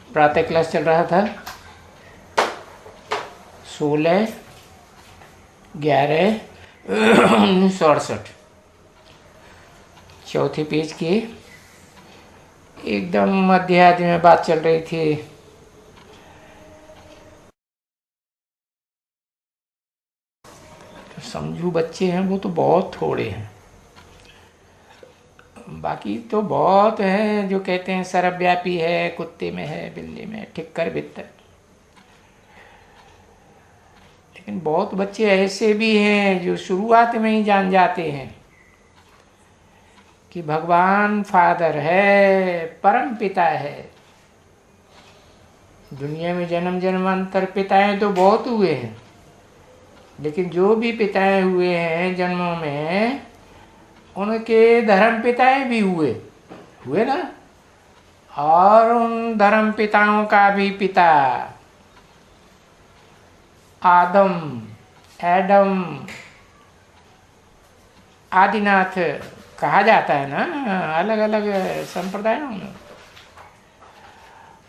प्रातः क्लास चल रहा था 16/11/1968 चौथी पेज की एकदम मध्य आदि में बात चल रही थी। तो समझू बच्चे हैं वो तो बहुत थोड़े हैं, बाकी तो बहुत हैं जो कहते हैं सर्वव्यापी है, कुत्ते में है, बिल्ली में, ठिक्कर बित्तर। लेकिन बहुत बच्चे ऐसे भी हैं जो शुरुआत में ही जान जाते हैं कि भगवान फादर है, परम पिता है। दुनिया में जन्म जन्मांतर पिताएं तो बहुत हुए हैं, लेकिन जो भी पिताएं हुए हैं जन्मों में, उनके धर्म पिताएं भी हुए ना। और उन धर्म पिताओं का भी पिता आदम, एडम, आदिनाथ कहा जाता है ना अलग अलग संप्रदायों में।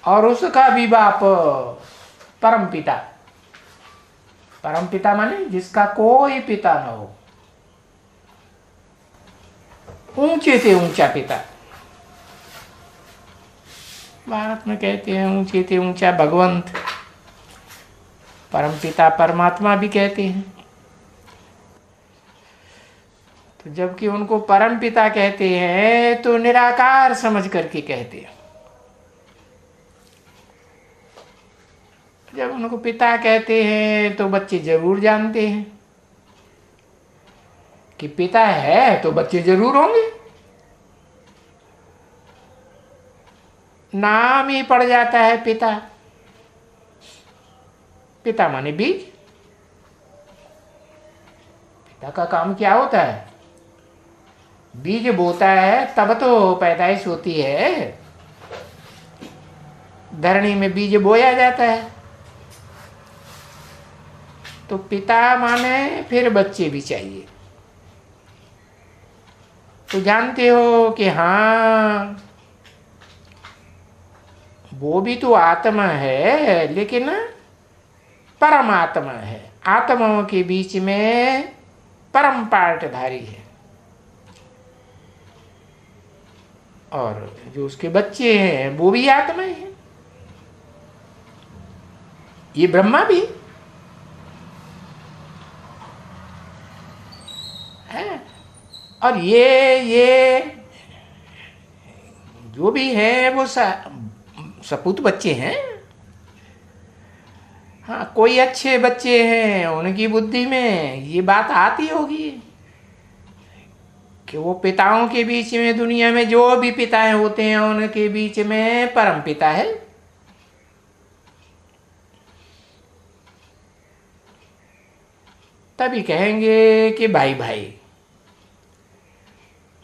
और उसका भी बाप परम पिता। परम पिता माने जिसका कोई पिता न हो, ऊंचे से ऊंचा पिता। भारत में कहते हैं ऊंचे से ऊंचा भगवंत, परम पिता परमात्मा भी कहते हैं। तो जबकि उनको परम पिता कहते हैं तो निराकार समझ करके कहते हैं। जब उनको पिता कहते हैं तो बच्चे जरूर जानते हैं कि पिता है तो बच्चे जरूर होंगे। नाम ही पड़ जाता है पिता। पिता माने बीज। पिता का काम क्या होता है? बीज बोता है तब तो पैदाइश होती है। धरणी में बीज बोया जाता है। तो पिता माने फिर बच्चे भी चाहिए। तो जानते हो कि हाँ वो भी तो आत्मा है, लेकिन परमात्मा है। आत्माओं के बीच में परम पार्टधारी है। और जो उसके बच्चे हैं वो भी आत्मा है। ये ब्रह्मा भी है। और ये जो भी है वो सपूत बच्चे हैं। हाँ, कोई अच्छे बच्चे हैं उनकी बुद्धि में ये बात आती होगी कि वो पिताओं के बीच में, दुनिया में जो भी पिताएं होते हैं उनके बीच में परम पिता है। तभी कहेंगे कि भाई भाई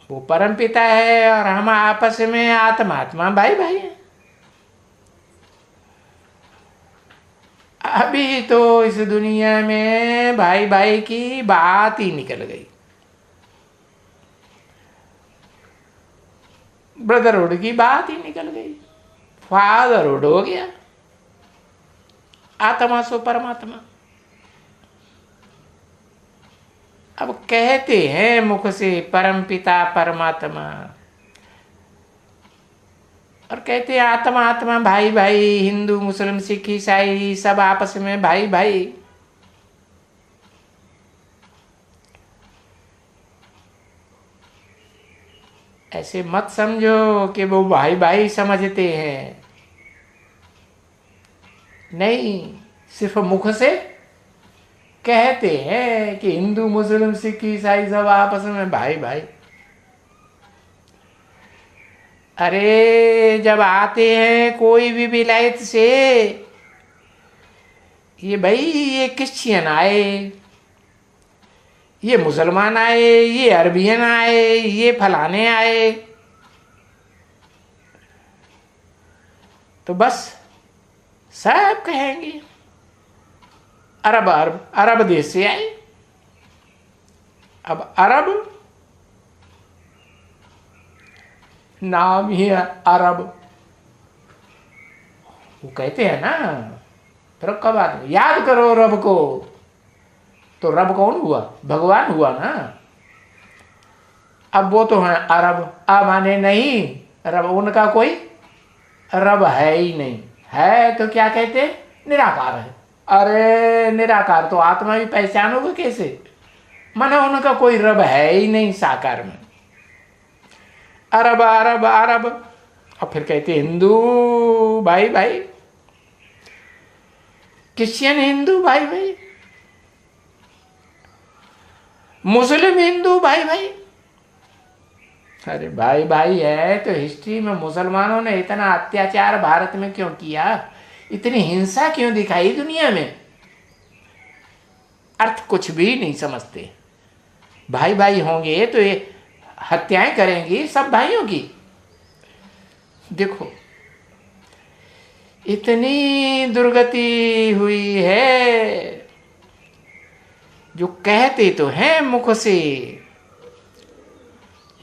वो परम पिता है और हम आपस में आत्मा आत्मा भाई भाई हैं। अभी तो इस दुनिया में भाई भाई की बात ही निकल गई। ब्रदरहुड की बात ही निकल गई। फादरहुड हो गया। आत्मा सो परमात्मा। अब कहते हैं मुख से परम पिता परमात्मा, और कहते हैं आत्मा आत्मा भाई भाई। हिंदू मुस्लिम सिख ईसाई सब आपस में भाई भाई। ऐसे मत समझो कि वो भाई भाई समझते हैं। नहीं, सिर्फ मुख से कहते हैं कि हिंदू मुस्लिम सिख ईसाई सब आपस में भाई भाई। अरे जब आते हैं कोई भी विलायत से, ये भाई ये क्रिश्चियन आए, ये मुसलमान आए, ये अरबियन आए, ये फलाने आए, तो बस सब कहेंगे अरब देश से आए। अब अरब नाम ही है अरब। वो कहते हैं ना, फिर कब आदमी याद करो रब को, तो रब कौन हुआ? भगवान हुआ ना। अब वो तो है अरब, माने नहीं रब, उनका कोई रब है ही नहीं। है तो क्या कहते? निराकार है। अरे निराकार तो आत्मा भी पहचानोगे कैसे? माना उनका कोई रब है ही नहीं साकार में। अरब अरब अरब। और फिर कहते हिंदू भाई भाई, क्रिश्चियन हिंदू भाई भाई, मुस्लिम हिंदू भाई भाई। अरे भाई भाई है तो हिस्ट्री में मुसलमानों ने इतना अत्याचार भारत में क्यों किया? इतनी हिंसा क्यों दिखाई दुनिया में? अर्थ कुछ भी नहीं समझते। भाई भाई होंगे तो ये हत्याएं करेंगी सब भाइयों की। देखो इतनी दुर्गति हुई है, जो कहते तो हैं मुख से,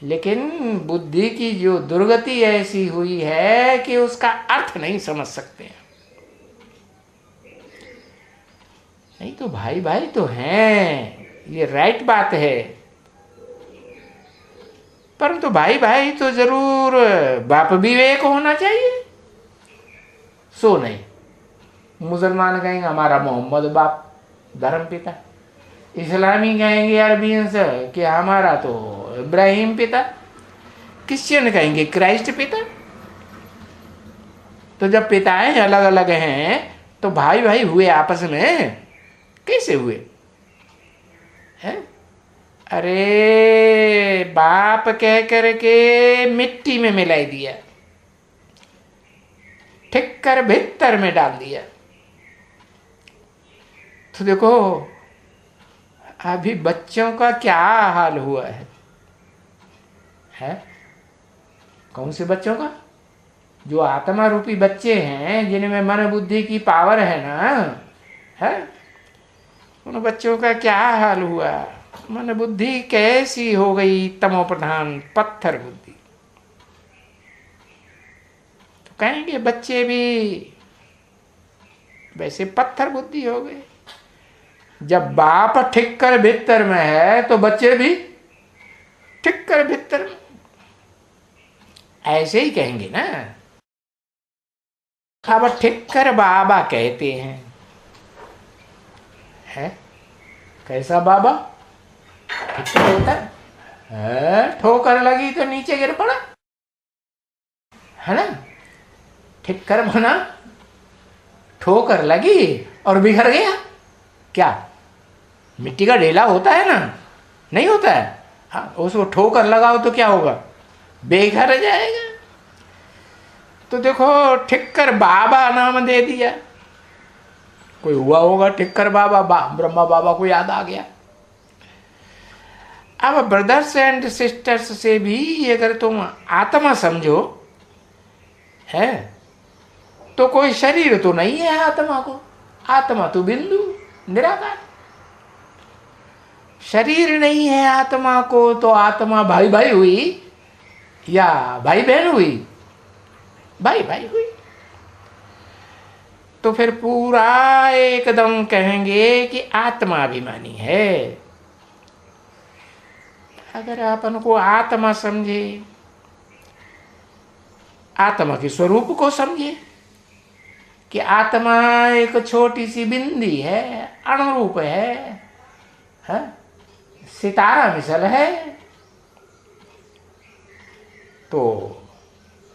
लेकिन बुद्धि की जो दुर्गति ऐसी हुई है कि उसका अर्थ नहीं समझ सकते। नहीं तो भाई भाई तो हैं, ये राइट बात है, परंतु भाई भाई तो जरूर बाप भी एक होना चाहिए। सो नहीं, मुसलमान कहेंगे हमारा मोहम्मद बाप धर्म पिता, इस्लामी कहेंगे अरबियन से कि हमारा तो इब्राहिम पिता, क्रिश्चियन कहेंगे क्राइस्ट पिता। तो जब पिताएं अलग अलग हैं तो भाई भाई हुए आपस में कैसे हुए हैं? अरे बाप कह करके मिट्टी में मिलाई दिया, ठीक कर भीतर में डाल दिया। तो देखो अभी बच्चों का क्या हाल हुआ है? कौन से बच्चों का? जो आत्मा रूपी बच्चे हैं, जिनमें मन बुद्धि की पावर है ना, है, उन बच्चों का क्या हाल हुआ? मन बुद्धि कैसी हो गई? तमो प्रधान पत्थर बुद्धि। तो कहेंगे बच्चे भी वैसे पत्थर बुद्धि हो गए। जब बाप ठीक कर भीतर में है तो बच्चे भी ठीक कर भीतर में, ऐसे ही कहेंगे ना। अब ठीक कर बाबा कहते हैं, है कैसा बाबा? ठीक कर होता है, ठोकर लगी तो नीचे गिर पड़ा, है ना? ठीक कर बना, ठोकर लगी और बिखर गया। क्या मिट्टी का ढेला होता है ना? नहीं होता है। हाँ, उसको ठोकर लगाओ तो क्या होगा? बेघर जाएगा। तो देखो ठिक्कर बाबा नाम दे दिया। कोई हुआ होगा ठिक्कर बाबा, ब्रह्मा बाबा को याद आ गया। अब ब्रदर्स एंड सिस्टर्स से भी अगर तुम आत्मा समझो है, तो कोई शरीर तो नहीं है आत्मा को। आत्मा तो बिंदु निराकार। शरीर नहीं है आत्मा को, तो आत्मा भाई भाई हुई या भाई बहन हुई? भाई भाई हुई। तो फिर पूरा एकदम कहेंगे कि आत्मा अभिमानी है। अगर अपन को आत्मा समझे, आत्मा के स्वरूप को समझे कि आत्मा एक छोटी सी बिंदी है, अणुरूप है, सितारा मिसल है, तो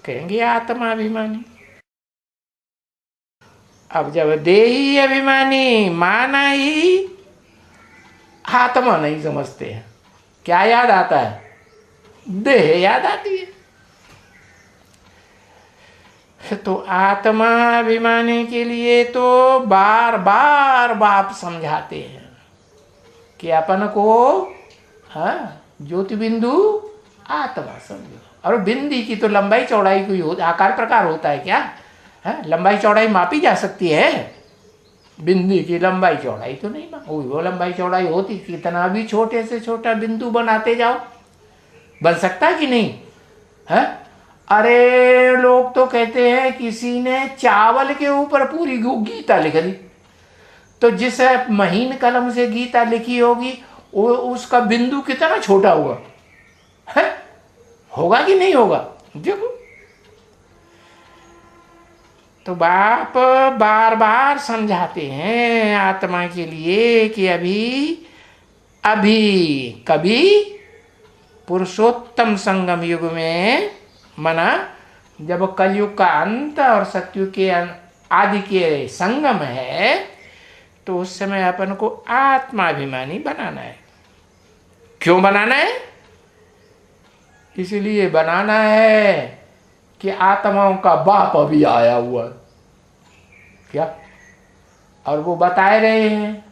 कहेंगे आत्मा अभिमानी। अब जब देही अभिमानी माना ही आत्मा नहीं समझते हैं, क्या याद आता है? देह याद आती है। तो आत्मा अभिमानी के लिए तो बार बार बाप समझाते हैं कि अपन को ज्योति बिंदु आत्मा समझो। और बिंदी की तो लंबाई चौड़ाई कोई आकार प्रकार होता है क्या? लंबाई चौड़ाई मापी जा सकती है? बिंदी की लंबाई चौड़ाई तो नहीं वो लंबाई चौड़ाई होती। कितना भी छोटे से छोटा बिंदु बनाते जाओ, बन सकता है कि नहीं? है अरे लोग तो कहते हैं किसी ने चावल के ऊपर पूरी गीता लिख दी। तो जिस महीन कलम से गीता लिखी होगी वो उसका बिंदु कितना छोटा हुआ है, होगा कि नहीं होगा? देखो, तो बाप बार बार समझाते हैं आत्मा के लिए कि अभी कभी पुरुषोत्तम संगम युग में, मना जब कलयुग का अंत और सतयुग के आदि के संगम है, तो उस समय अपन को आत्माभिमानी बनाना है। क्यों बनाना है? इसलिए बनाना है कि आत्माओं का बाप अभी आया हुआ है। क्या? और वो बताए रहे हैं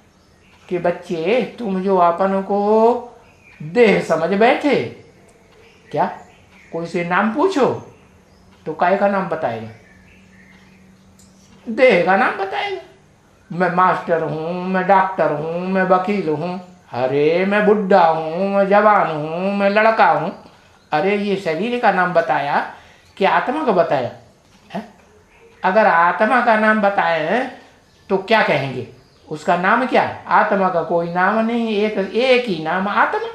कि बच्चे तुम जो अपन को देह समझ बैठे, क्या कोई से नाम पूछो तो काय का नाम बताएगा? देह का नाम बताएगा। मैं मास्टर हूँ, मैं डॉक्टर हूँ, मैं वकील हूँ, अरे मैं बुढ़ा हूँ, मैं जवान हूँ, मैं लड़का हूँ। अरे ये शरीर का नाम बताया कि आत्मा को बताया है? अगर आत्मा का नाम बताए तो क्या कहेंगे? उसका नाम क्या? आत्मा का कोई नाम नहीं, एक ही नाम आत्मा।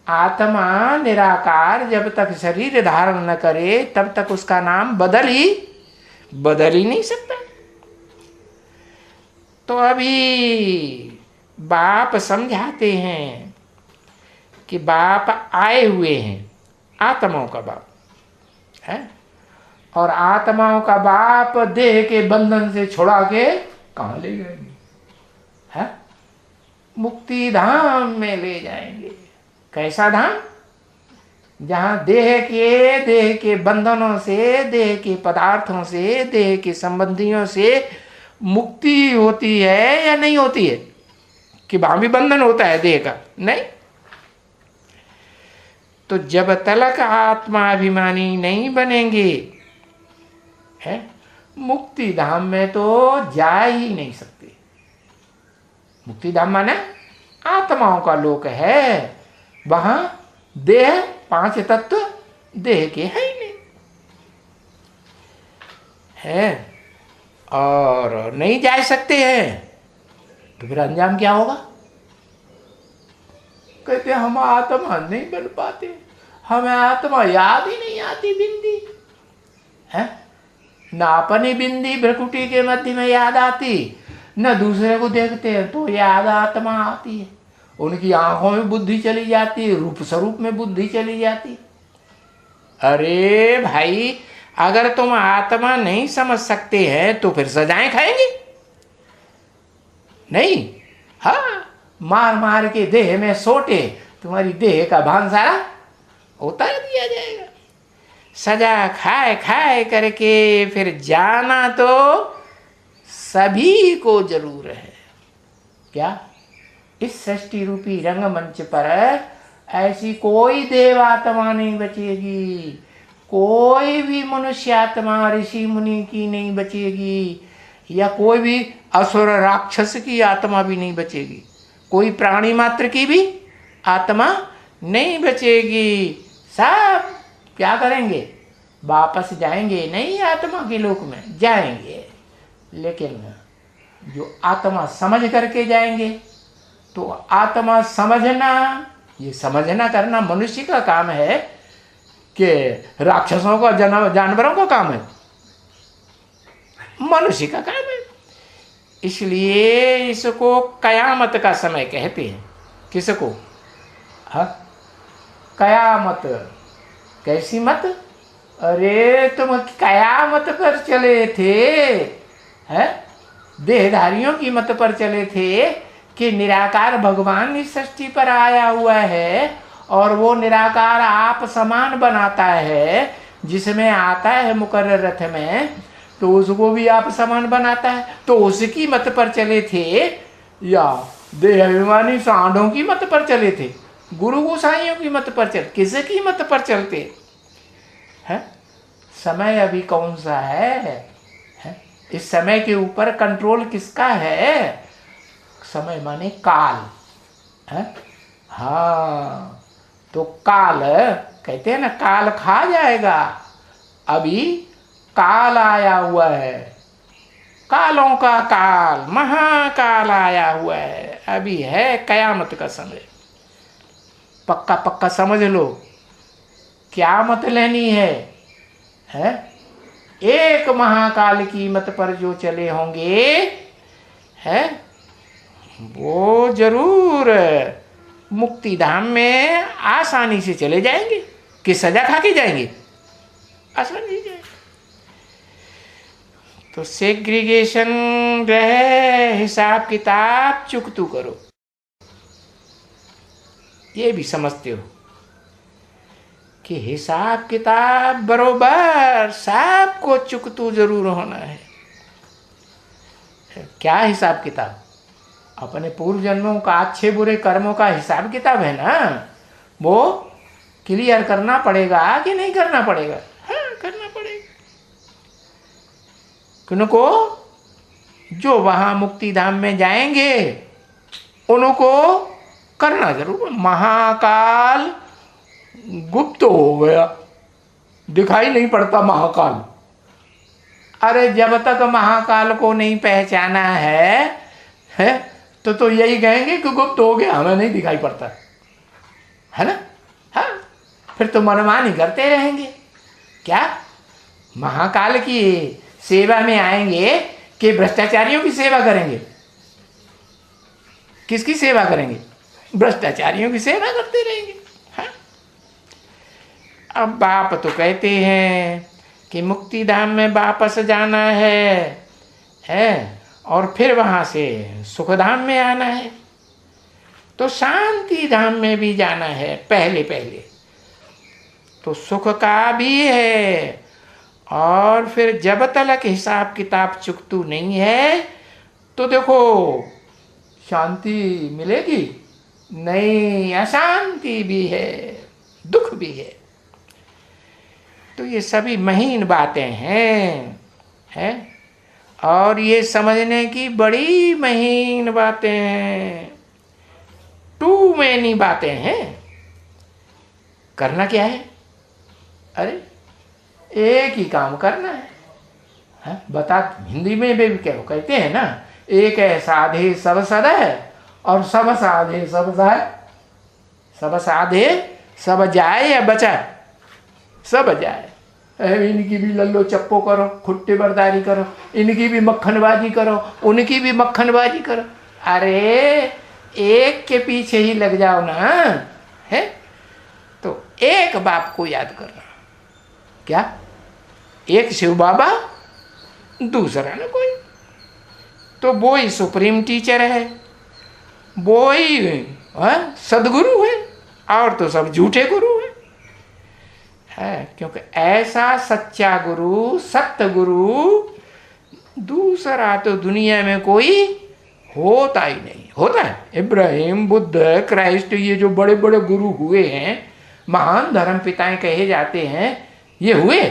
आत्मा निराकार जब तक शरीर धारण न करे तब तक उसका नाम बदल ही नहीं सकता। तो अभी बाप समझाते हैं कि बाप आए हुए हैं, आत्माओं का बाप है, और आत्माओं का बाप देह के बंधन से छुड़ा के कहाँ ले जाएंगे? है मुक्ति धाम में ले जाएंगे। कैसा धाम? जहाँ देह के बंधनों से, देह के पदार्थों से, देह के संबंधियों से मुक्ति होती है या नहीं होती है? कि वहां भी बंधन होता है देह का? नहीं। तो जब तलक आत्माभिमानी नहीं बनेंगे, है, मुक्ति धाम में तो जा ही नहीं सकते। मुक्ति धाम माने आत्माओं का लोक है, वहां देह, पांच तत्व देह के है ही नहीं है, और नहीं जा सकते हैं। तो फिर अंजाम क्या होगा? कहते हम आत्मा नहीं बन पाते, हमें आत्मा याद ही नहीं आती बिंदी है, न अपनी बिंदी भ्रकुटी के मध्य में याद आती, न दूसरे को देखते हैं तो याद आत्मा आती है। उनकी आंखों में बुद्धि चली जाती है, रूप स्वरूप में बुद्धि चली जाती। अरे भाई, अगर तुम आत्मा नहीं समझ सकते हैं तो फिर सजाएं खाएंगे नहीं? हाँ, मार मार के देह में सोटे तुम्हारी देह का भान सारा उतार दिया जाएगा। सजा खाए खाए करके फिर जाना तो सभी को जरूर है। क्या? इस सृष्टि रूपी रंगमंच पर ऐसी कोई देवात्मा नहीं बचेगी, कोई भी मनुष्य आत्मा ऋषि मुनि की नहीं बचेगी, या कोई भी असुर राक्षस की आत्मा भी नहीं बचेगी, कोई प्राणी मात्र की भी आत्मा नहीं बचेगी। सब क्या करेंगे? वापस जाएंगे नहीं, आत्मा के लोक में जाएंगे, लेकिन जो आत्मा समझ करके जाएंगे। तो आत्मा समझना, ये समझना करना मनुष्य का काम है कि राक्षसों का, जानवरों का काम है? मनुष्य का काम है। इसलिए इसको कयामत का समय कहते हैं। किसको? हाँ, कयामत। कैसी मत? अरे तुम कयामत पर चले थे, है, देहधारियों की मत पर चले थे कि निराकार भगवान इस सृष्टि पर आया हुआ है और वो निराकार आप समान बनाता है, जिसमें आता है मुकर्रर रथ में तो उसको भी आप समान बनाता है। तो उसकी मत पर चले थे या देहाभिमानी सांडों की मत पर चले थे? गुरु गोसाइयों की मत पर चल, किसकी मत पर चलते हैं? समय अभी कौन सा है? इस समय के ऊपर कंट्रोल किसका है? समय माने काल है। हाँ, तो काल कहते हैं ना, काल खा जाएगा अभी काल आया हुआ है, कालों का काल, महाकाल आया हुआ है। अभी है कयामत का समय, पक्का पक्का समझ लो। क्या मत लेनी है? एक महाकाल की मत पर जो चले होंगे है वो जरूर मुक्ति धाम में आसानी से चले जाएंगे। कि सजा खा के जाएंगे? आसानी से जाएंगे। तो सेग्रीगेशन रहे, हिसाब किताब चुकतू करो, ये भी समझते हो कि हिसाब किताब बरोबर सबको चुकतू जरूर होना है। क्या हिसाब किताब? अपने पूर्व जन्मों का अच्छे बुरे कर्मों का हिसाब किताब है ना, वो क्लियर करना पड़ेगा कि नहीं करना पड़ेगा? हाँ, करना पड़ेगा। किनको जो वहां मुक्ति धाम में जाएंगे उनको करना जरूर। महाकाल गुप्त हो गया, दिखाई नहीं पड़ता महाकाल। अरे जब तक महाकाल को नहीं पहचाना है तो यही कहेंगे कि गुप्त हो गया, हमें नहीं दिखाई पड़ता, है ना? हाँ, फिर तो मनमानी करते रहेंगे। क्या महाकाल की सेवा में आएंगे कि भ्रष्टाचारियों की सेवा करेंगे? किसकी सेवा करेंगे? भ्रष्टाचारियों की सेवा करते रहेंगे। हाँ? अब बाप तो कहते हैं कि मुक्ति धाम में वापस जाना है और फिर वहां से सुख धाम में आना है, तो शांति धाम में भी जाना है। पहले तो सुख का भी है, और फिर जब तक हिसाब किताब चुकतू नहीं है तो देखो शांति मिलेगी नहीं, अशांति भी है, दुख भी है। तो ये सभी महीन बातें हैं और ये समझने की बड़ी महीन बातें हैं। टू मैनी बातें हैं। करना क्या है? अरे एक ही काम करना है? बता, हिंदी में भी क्या कहते हैं ना, एक है साधे सब सदय और सब साधे सब जाए। सब साधे सब जाए या बचाए? सब जाए। इनकी भी लल्लो चप्पो करो, खुट्टे बर्दारी करो, इनकी भी मक्खनबाजी करो, उनकी भी मक्खनबाजी करो। अरे एक के पीछे ही लग जाओ ना, है? तो एक बाप को याद करना। क्या? एक शिव बाबा, दूसरा ना कोई। तो वो ही सुप्रीम टीचर है, वो ही सदगुरु है, और तो सब झूठे गुरु है। क्योंकि ऐसा सच्चा गुरु, सत्य गुरु दूसरा तो दुनिया में कोई होता ही नहीं। होता है इब्राहिम, बुद्ध, क्राइस्ट, ये जो बड़े बड़े गुरु हुए हैं, महान धर्म पिताएं कहे जाते हैं, ये हुए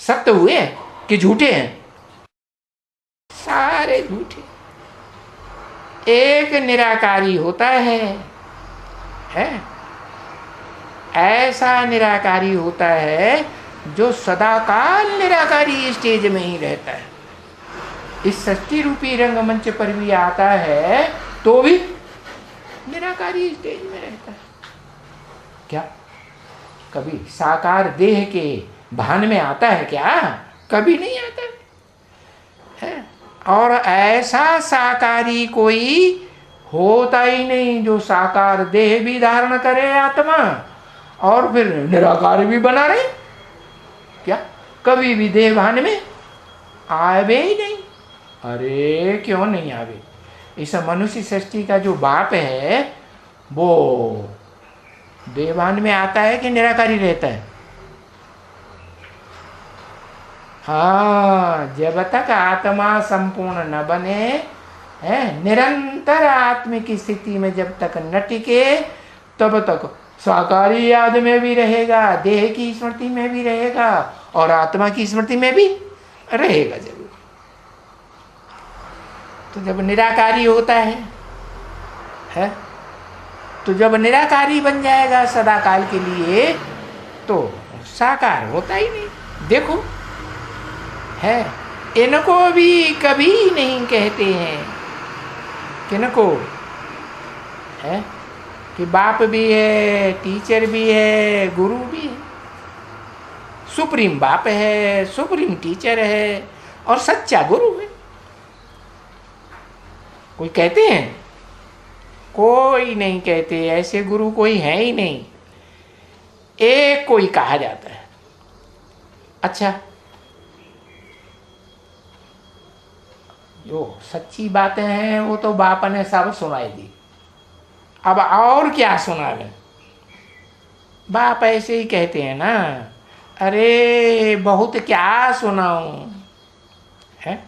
सत्य हुए कि झूठे हैं? सारे झूठे। एक निराकारी होता है ऐसा निराकारी होता है जो सदाकाल निराकारी स्टेज में ही रहता है। इस सृष्टि रूपी रंगमंच पर भी आता है तो भी निराकारी स्टेज में रहता है। क्या कभी साकार देह के भान में आता है? क्या कभी नहीं आता है। और ऐसा साकारी कोई होता ही नहीं जो साकार देह भी धारण करे आत्मा और फिर निराकार भी बना रहे। क्या कभी भी देह भान में आवे ही नहीं? अरे क्यों नहीं आवे? इस मनुष्य सृष्टि का जो बाप है वो देवान में आता है कि निराकारी रहता है? हाँ, जब तक आत्मा संपूर्ण न बने, निरंतर आत्मिक स्थिति में जब तक न टिके, तब तक साकारी याद में भी रहेगा, देह की स्मृति में भी रहेगा और आत्मा की स्मृति में भी रहेगा जरूर। तो जब निराकारी होता है तो जब निराकारी बन जाएगा सदा काल के लिए, तो साकार होता ही नहीं। देखो है। इनको भी कभी नहीं कहते हैं, किनको है कि बाप भी है, टीचर भी है, गुरु भी है। सुप्रीम बाप है, सुप्रीम टीचर है और सच्चा गुरु है। कोई कहते हैं? कोई नहीं कहते, ऐसे गुरु कोई है ही नहीं। एक कोई कहा जाता है। अच्छा, जो सच्ची बातें हैं वो तो बाप ने सब सुनाई दी, अब और क्या सुना लें। बाप ऐसे ही कहते हैं ना, अरे बहुत क्या सुनाऊं है।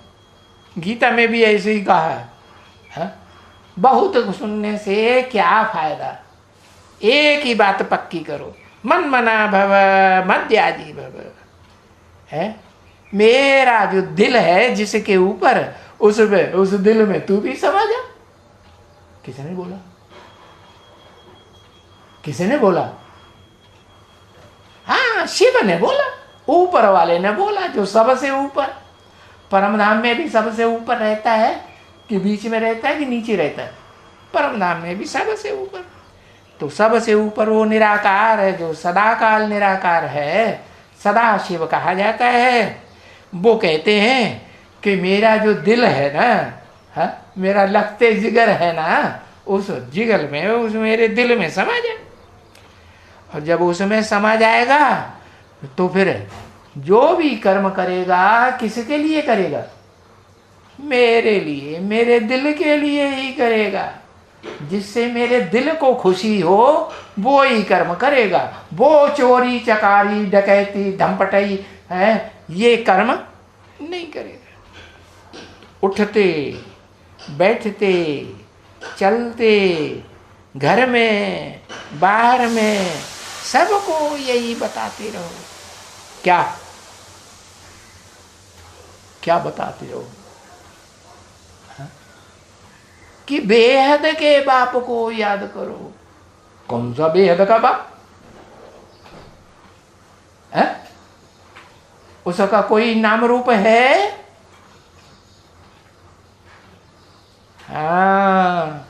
गीता में भी ऐसे ही कहा है, बहुत सुनने से क्या फायदा, एक ही बात पक्की करो, मन मना भव मध्याजी भव है। मेरा जो दिल है जिसके ऊपर, उसमें, उस दिल में तू भी समा जा। किसने बोला? किसने बोला? हाँ, शिव ने बोला, ऊपर वाले ने बोला, जो सबसे ऊपर। परमधाम में भी सबसे ऊपर रहता है कि बीच में रहता है कि नीचे रहता है? परमधाम में भी सबसे ऊपर। तो सबसे ऊपर वो निराकार है, जो सदाकाल निराकार है, सदा शिव कहा जाता है। वो कहते हैं कि मेरा जो दिल है ना, हा? मेरा लगते जिगर है ना, उस जिगर में, उस मेरे दिल में समा जाए। और जब उसमें समा जाएगा तो फिर जो भी कर्म करेगा किसके लिए करेगा? मेरे लिए, मेरे दिल के लिए ही करेगा। जिससे मेरे दिल को खुशी हो वो ही कर्म करेगा। वो चोरी चकारी डकैती धमपटाई है, ये कर्म नहीं करेगा। उठते बैठते चलते, घर में बाहर में, सबको यही बताते रहो। क्या क्या बताते रहो? कि बेहद के बाप को याद करो। कौन सा बेहद का बाप है? उसका कोई नाम रूप है? हाँ,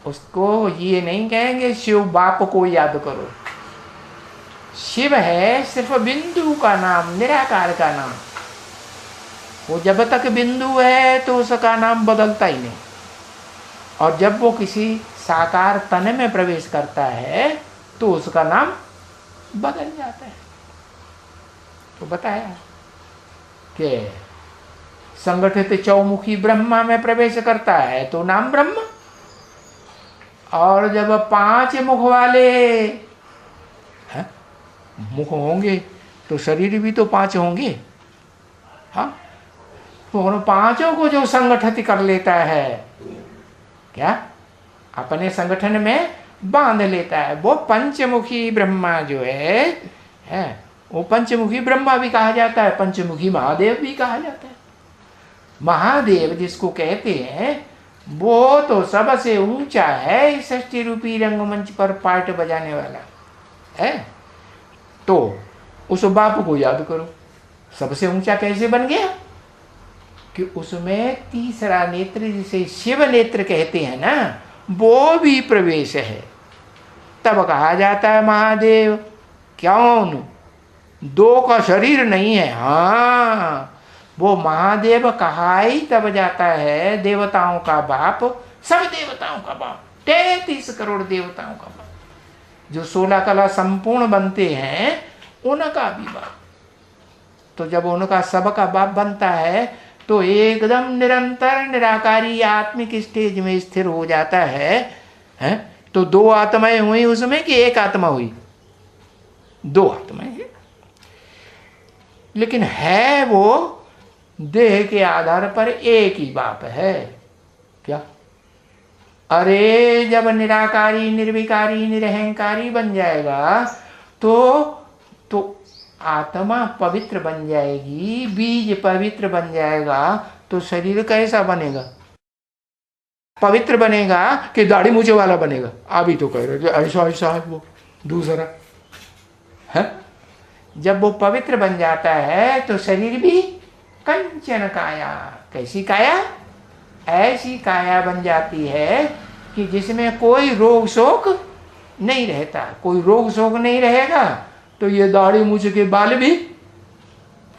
उसको ये नहीं कहेंगे शिव बाप को याद करो। शिव है सिर्फ बिंदु का नाम, निराकार का नाम। वो जब तक बिंदु है तो उसका नाम बदलता ही नहीं, और जब वो किसी साकार तन में प्रवेश करता है तो उसका नाम बदल जाता है। तो बताया कि संगठित चौमुखी ब्रह्मा में प्रवेश करता है तो नाम ब्रह्मा, और जब 5 मुख वाले मुख होंगे तो शरीर भी तो 5 होंगे। हाँ, तो उन 5 को जो संगठित कर लेता है, क्या अपने संगठन में बांध लेता है, वो पंचमुखी ब्रह्मा जो है वो पंचमुखी ब्रह्मा भी कहा जाता है, पंचमुखी महादेव भी कहा जाता है। महादेव जिसको कहते हैं वो तो सबसे ऊंचा है इस षष्ठी रूपी रंगमंच पर पार्ट बजाने वाला है। तो उस बाप को याद करो। सबसे ऊंचा कैसे बन गया? कि उसमें तीसरा नेत्र, जिसे शिव नेत्र कहते हैं ना, वो भी प्रवेश है। तब कहा जाता है महादेव। क्यों? 2 का शरीर नहीं है। हाँ, वो महादेव कहा ही तब जाता है देवताओं का बाप, सब देवताओं का बाप, 33 करोड़ देवताओं का बाप। जो 16 कला संपूर्ण बनते हैं उनका भी बाप। तो जब उनका सबका बाप बनता है तो एकदम निरंतर निराकारी आत्मिक स्टेज में स्थिर हो जाता है? तो 2 आत्माएं हुई उसमें कि एक आत्मा हुई? 2 आत्माएं हैं, लेकिन है वो देह के आधार पर एक ही बाप है। क्या? अरे जब निराकारी निर्विकारी निरहंकारी बन जाएगा तो आत्मा पवित्र बन जाएगी, बीज पवित्र बन जाएगा, तो शरीर कैसा बनेगा? पवित्र बनेगा कि दाढ़ी मूछे वाला बनेगा? अभी तो कह रहे ऐसा ऐसा है वो दूसरा है। जब वो पवित्र बन जाता है तो शरीर भी कंचन काया, कैसी काया? ऐसी काया बन जाती है कि जिसमें कोई रोग शोक नहीं रहता। कोई रोग शोक नहीं रहेगा तो ये दाढ़ी मूछ के बाल भी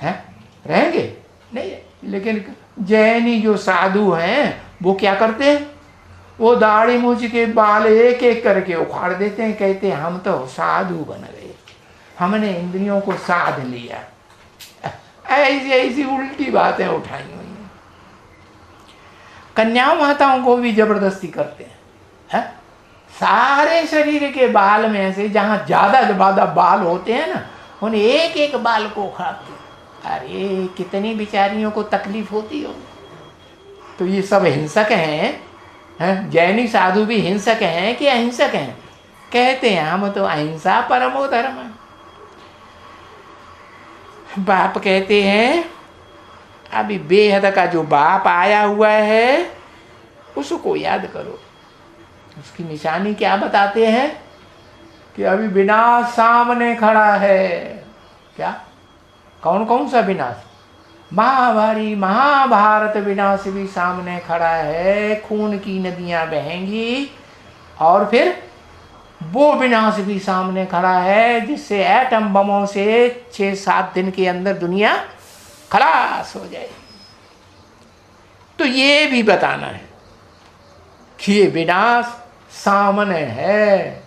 है रहेंगे नहीं। लेकिन जैनी जो साधु हैं वो क्या करते हैं? वो दाढ़ी मूछ के बाल एक एक करके उखाड़ देते हैं, कहते हैं हम तो साधु बन गए, हमने इंद्रियों को साध लिया। ऐसी ऐसी उल्टी बातें उठाई हुई हैं। कन्याओं माताओं को भी जबरदस्ती करते हैं, है? सारे शरीर के बाल में से जहां ज्यादा बाल होते हैं ना, उन एक एक बाल को उखाड़ते हैं। अरे कितनी बेचारियों को तकलीफ होती हो। तो ये सब हिंसक हैं, जैनी साधु भी हिंसक हैं कि अहिंसक हैं? कहते हैं हम तो अहिंसा परमो धर्म। बाप कहते हैं अभी बेहद का जो बाप आया हुआ है उसको याद करो। उसकी निशानी क्या बताते हैं कि अभी विनाश सामने खड़ा है। क्या? कौन कौन सा विनाश? महाभारी महाभारत विनाश भी सामने खड़ा है, खून की नदियां बहेंगी। और फिर वो विनाश भी सामने खड़ा है जिससे एटम बमों से 6-7 दिन के अंदर दुनिया खलास हो जाए। तो ये भी बताना है कि ये विनाश सामने है,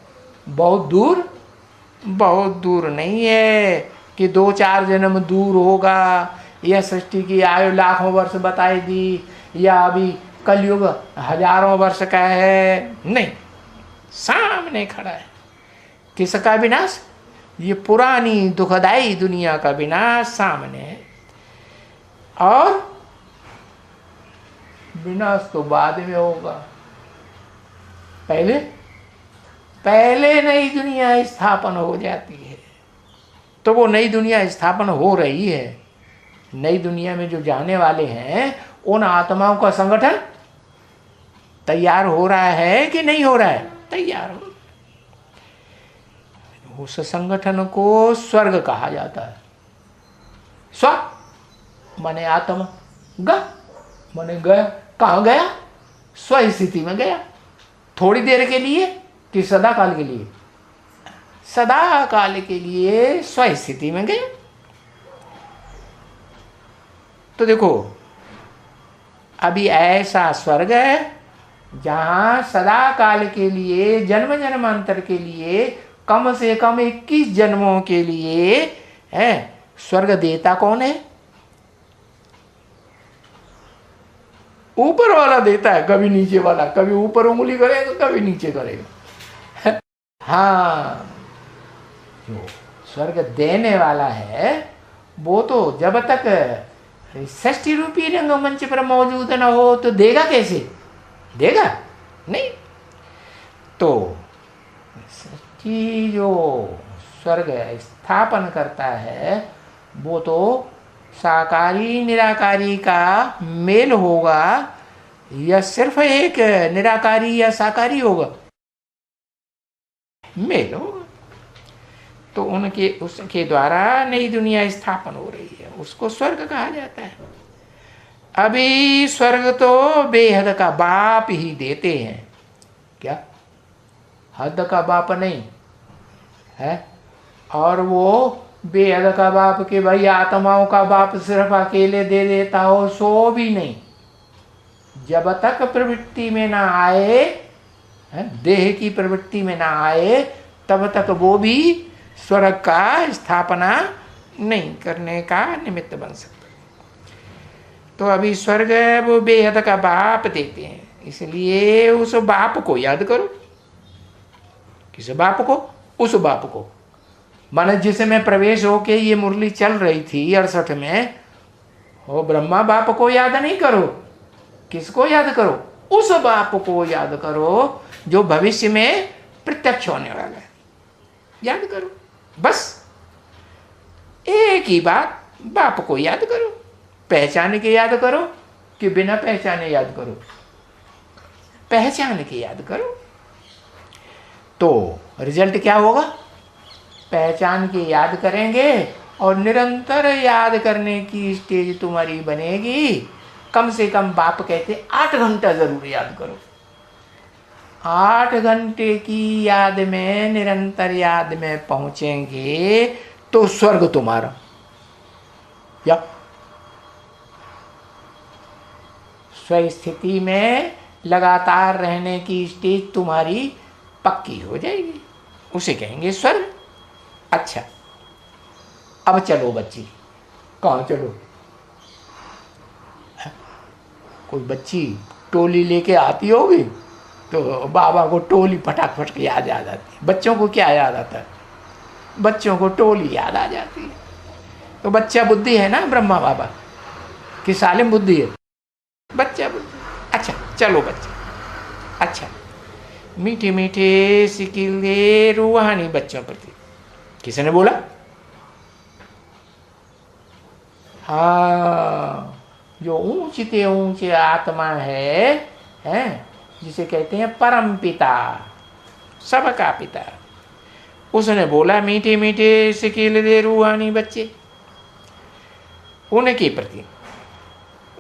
बहुत दूर नहीं है कि 2-4 जन्म दूर होगा, या सृष्टि की आयु लाखों वर्ष बताई दी, या अभी कलयुग हजारों वर्ष का है। नहीं, सामने खड़ा है। किसका विनाश? ये पुरानी दुखदाई दुनिया का विनाश सामने है। और विनाश तो बाद में होगा, पहले नई दुनिया स्थापन हो जाती है। तो वो नई दुनिया स्थापन हो रही है। नई दुनिया में जो जाने वाले हैं उन आत्माओं का संगठन तैयार हो रहा है कि नहीं हो रहा है? तैयार हो। उस संगठन को स्वर्ग कहा जाता है। स्व माने आत्मा, ग माने गया। कहाँ गया? स्व स्थिति में गया। थोड़ी देर के लिए कि सदा काल के लिए? सदा काल के लिए स्व स्थिति में गया। तो देखो अभी ऐसा स्वर्ग है जहां सदा काल के लिए, जन्म जन्मांतर के लिए, कम से कम 21 जन्मों के लिए है। स्वर्ग देता कौन है? ऊपर वाला देता है, कभी नीचे वाला। कभी ऊपर उंगली करेगा, कभी नीचे करेगा। हाँ, जो स्वर्ग देने वाला है वो तो जब तक 60 रूपी रंगमंच पर मौजूद न हो तो देगा कैसे? देगा नहीं। तो कि जो स्वर्ग स्थापन करता है वो तो साकारी निराकारी का मेल होगा, या सिर्फ एक निराकारी या साकारी होगा? मेल होगा। तो उसके द्वारा नई दुनिया स्थापन हो रही है, उसको स्वर्ग कहा जाता है। अभी स्वर्ग तो बेहद का बाप ही देते हैं। क्या? हद का बाप नहीं है। और वो बेहद का बाप के भाई आत्माओं का बाप सिर्फ अकेले दे देता हो, सो भी नहीं। जब तक प्रवृत्ति में ना आए, देह की प्रवृत्ति में ना आए, तब तक वो भी स्वर्ग का स्थापना नहीं करने का निमित्त बन सकता। तो अभी स्वर्ग वो बेहद का बाप देते हैं, इसलिए उस बाप को याद करो। किस बाप को? उस बाप को। माने जिसमें प्रवेश होके ये मुरली चल रही थी 68 में, वो ब्रह्मा बाप को याद नहीं करो। किसको याद करो? उस बाप को याद करो जो भविष्य में प्रत्यक्ष होने वाला है। याद करो, बस एक ही बात, बाप को याद करो। पहचान के याद करो कि बिना पहचाने याद करो? पहचान के याद करो। तो रिजल्ट क्या होगा? पहचान के याद करेंगे और निरंतर याद करने की स्टेज तुम्हारी बनेगी। कम से कम बाप कहते 8 घंटा जरूर याद करो। 8 घंटे की याद में, निरंतर याद में पहुंचेंगे तो स्वर्ग तुम्हारा। या स्वस्थिति में लगातार रहने की स्टेज तुम्हारी पक्की हो जाएगी, उसे कहेंगे स्वर्ग। अच्छा, अब चलो बच्ची। कहाँ चलो? कोई बच्ची टोली लेके आती होगी तो बाबा को टोली फटाक फटक याद आ जाती है। बच्चों को क्या याद आता है? बच्चों को टोली याद आ जाती है। तो बच्चा बुद्धि है ना ब्रह्मा बाबा कि सालिम बुद्धि है? बच्चा बुद्धि। अच्छा चलो बच्चे। अच्छा, मीठे मीठे सिकिले रूहानी बच्चों प्रति किसने बोला? हाँ, जो ऊंचे ऊंचे आत्मा है जिसे कहते हैं परम पिता, सबका पिता, उसने बोला मीठे मीठे सिकिले रूहानी बच्चे, उनके प्रति,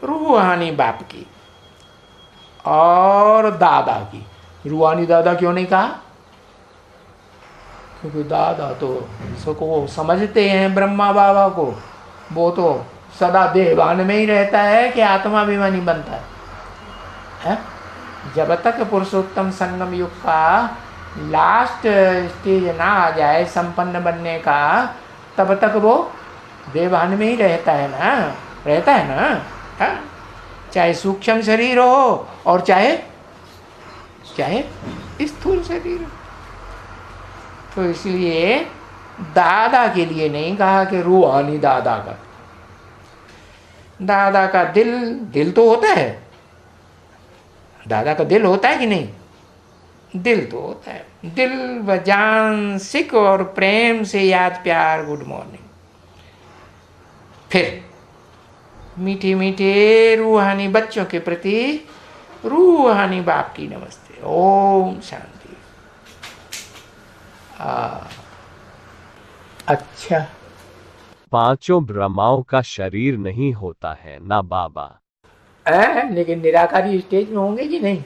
रूहानी बाप की और दादा की। रूहानी दादा क्यों नहीं कहा? क्योंकि दादा तो सबको समझते हैं ब्रह्मा बाबा को, वो तो सदा देहभान में ही रहता है कि आत्माभिमानी बनता है? जब तक पुरुषोत्तम संगम युग का लास्ट स्टेज ना आ जाए संपन्न बनने का, तब तक वो देहभान में ही रहता है ना, रहता है ना। हा? चाहे सूक्ष्म शरीर हो और चाहे स्थूल शरीर हो। तो इसलिए दादा के लिए नहीं कहा कि रूहानी दादा का। दादा का दिल तो होता है, दादा का दिल होता है कि नहीं? दिल तो होता है। दिल व जान सिख और प्रेम से याद प्यार गुड मॉर्निंग। फिर मीठे मीठे रूहानी बच्चों के प्रति रूहानी बाप की नमस्ते। ओम शांति। अच्छा, पांचों ब्रह्माओं का शरीर नहीं होता है ना बाबा? लेकिन निराकारी स्टेज में होंगे कि नहीं?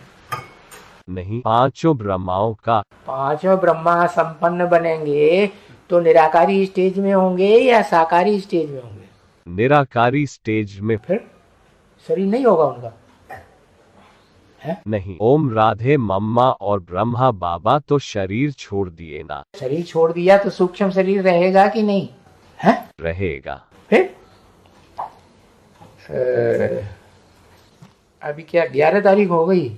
नहीं, पांचों ब्रह्माओं का। पांचों ब्रह्मा संपन्न बनेंगे तो निराकारी स्टेज में होंगे या साकारी स्टेज में होंगे? निराकारी स्टेज में। फिर शरीर नहीं होगा उनका? है? नहीं, ओम राधे मम्मा और ब्रह्मा बाबा तो शरीर छोड़ दिए ना। शरीर छोड़ दिया तो सूक्ष्म शरीर रहेगा कि नहीं? है? रहेगा। फिर अभी क्या 11 तारीख हो गई?